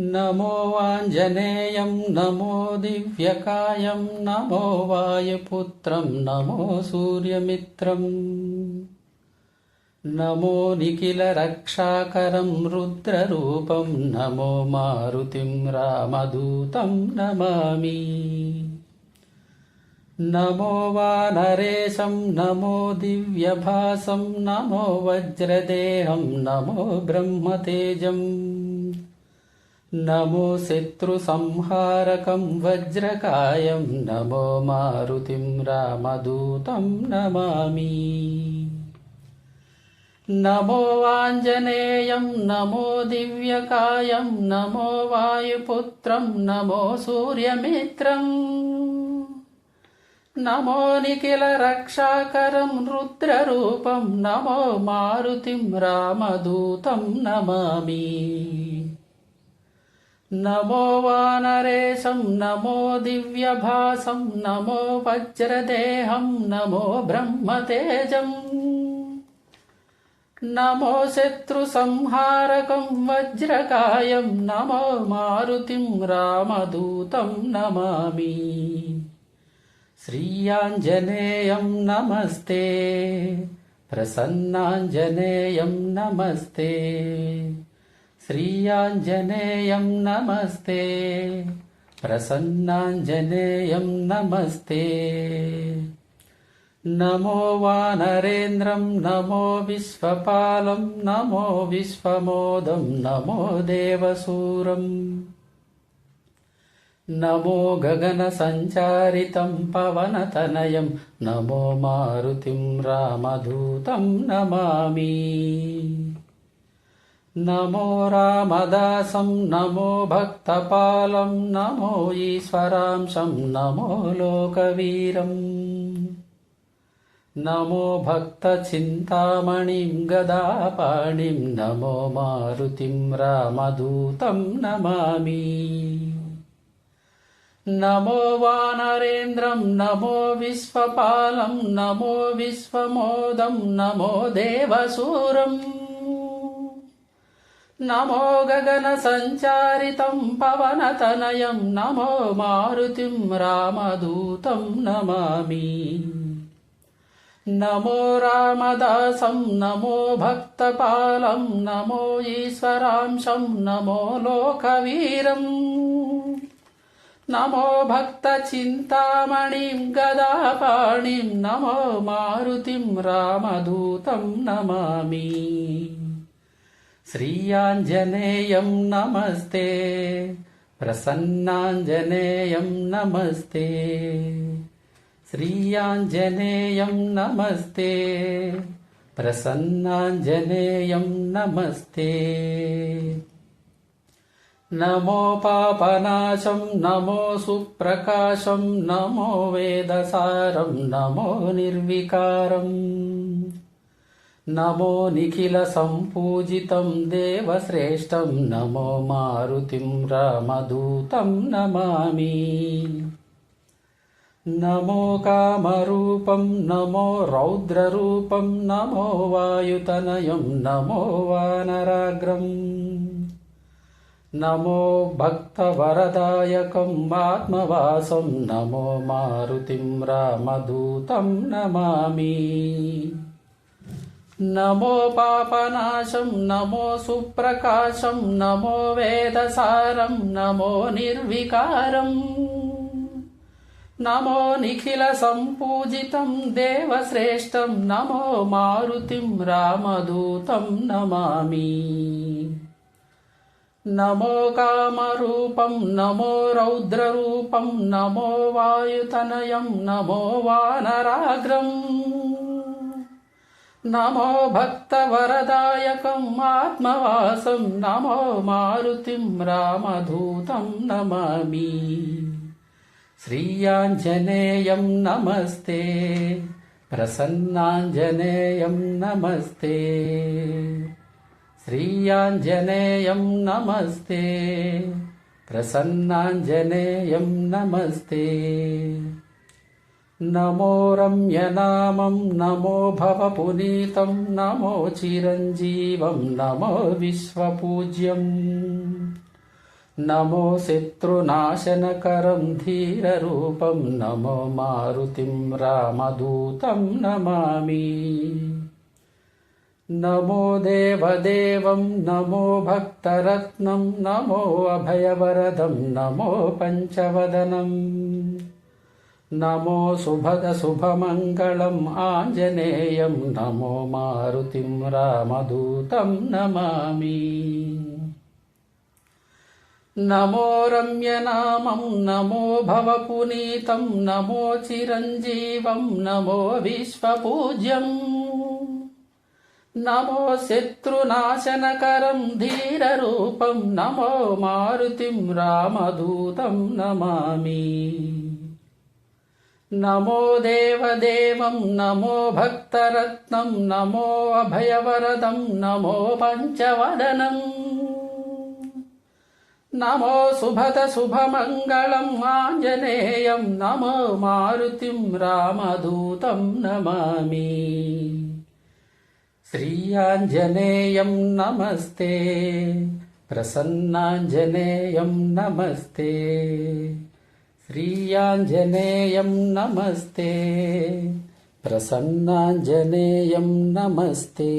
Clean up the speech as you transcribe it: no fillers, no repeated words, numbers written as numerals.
नमो आञ्जनेयं नमो दिव्यकायं नमो वायुपुत्रं नमो सूर्यमित्रम् नमो निखिलरक्षाकरं रुद्ररूपं नमो मारुतिं रामदूतं नमामि। नमो वानरेशं नमो दिव्यभासं नमो वज्रदेहं नमो ब्रह्मतेजम् नमो शत्रुसंहारकं वज्रकायं नमो मारुतिं रामदूतं नमामि। नमो आञ्जनेयं नमो दिव्यकायं नमो वायुपुत्रं नमो सूर्यमित्रम् नमो निखिलरक्षाकरं रुद्ररूपं नमो मारुतिं रामदूतं नमामि। नमो वानरेशं नमो दिव्यभासं नमो वज्रदेहं नमो ब्रह्मतेजम् नमो शत्रुसंहारकं वज्रकायं नमो मारुतिं रामदूतं नमामि। श्रीयाञ्जनेयं नमस्ते प्रसन्नाञ्जनेयं नमस्ते श्रीयाञ्जनेयं नमस्ते प्रसन्नाञ्जनेयं नमस्ते। नमो वानरेन्द्रं नमो विश्वपालं नमो विश्वमोदं नमो देवसूरम् नमो गगनसञ्चारितं पवनतनयं नमो मारुतिं रामदूतं नमामि। नमो रामदासं नमो भक्तपालं नमो ईश्वरांशं नमो लोकवीरम् नमो भक्तचिन्तामणिं गदापाणिं नमो मारुतिं रामदूतं नमामि। नमो वानरेन्द्रं नमो विश्वपालं नमो विश्वमोदं नमो देवसूरम् नमो गगनसञ्चारितं पवनतनयं नमो मारुतिं रामदूतं नमामि। नमो रामदासं नमो भक्तपालं नमो ईश्वरांशं नमो लोकवीरम् नमो भक्तचिन्तामणिं गदापाणिं नमो मारुतिं रामदूतं नमामि। श्रीयाञ्जनेयं नमस्ते प्रसन्नाञ्जनेयं नमस्ते श्रीयाञ्जनेयं नमस्ते प्रसन्नाञ्जनेयं नमस्ते। नमो पापनाशं नमो सुप्रकाशं नमो वेदसारं नमो निर्विकारम् नमो निखिलसम्पूजितं देवश्रेष्ठं नमो मारुतिं रामदूतं नमामि। नमो कामरूपं नमो रौद्ररूपं नमो वायुतनयं नमो वानराग्रम् नमो भक्तवरदायकं आत्मवासं नमो मारुतिं रामदूतं नमामि। नमो पापनाशं नमो सुप्रकाशं नमो वेदसारं नमो निर्विकारम् नमो निखिलसम्पूजितं देवश्रेष्ठं नमो मारुतिं रामदूतं नमामि। नमो कामरूपं नमो रौद्ररूपं नमो वायुतनयं नमो वानराग्रम् नमो भक्तवरदायकम् आत्मवासं नमो मारुतिं रामदूतं नमामि। श्रीयाञ्जनेयं नमस्ते प्रसन्नाञ्जनेयं नमस्ते श्रीयाञ्जनेयं नमस्ते प्रसन्नाञ्जनेयं नमस्ते। नमो रम्यनामं नमो भवपुनीतं नमो चिरञ्जीवं नमो विश्वपूज्यम् నమో శత్రునాశనకరం ధీరరూపం నమో మారుతిం రామదూతం నమామి. నమో దేవదేవం నమో భక్తరత్నం నమో అభయవరదం నమో పంచవదనం. నమో శుభమంగళం ఆంజనేయం నమో మారుతిం రామదూతం నమామి. నమో రమ్యనామం నమో భవపునీతం నమో చిరంజీవం నమో విశ్వపూజ్యం. నమో శత్రునాశనకరం ధీరరూపం నమో మారుతిం రామదూతం నమామి. నమో దేవదేవం నమో భక్తరత్నం నమో అభయవరదం నమో పంచవదనం. నమో శుభమంగళం ఆంజనేయం నమో మారుతిం రామదూతం నమామి. శ్రీయాంజనేయం నమస్తే ప్రసన్నాంజనేయం నమస్తే. శ్రీయాంజనేయం నమస్తే ప్రసన్నాంజనేయం నమస్తే.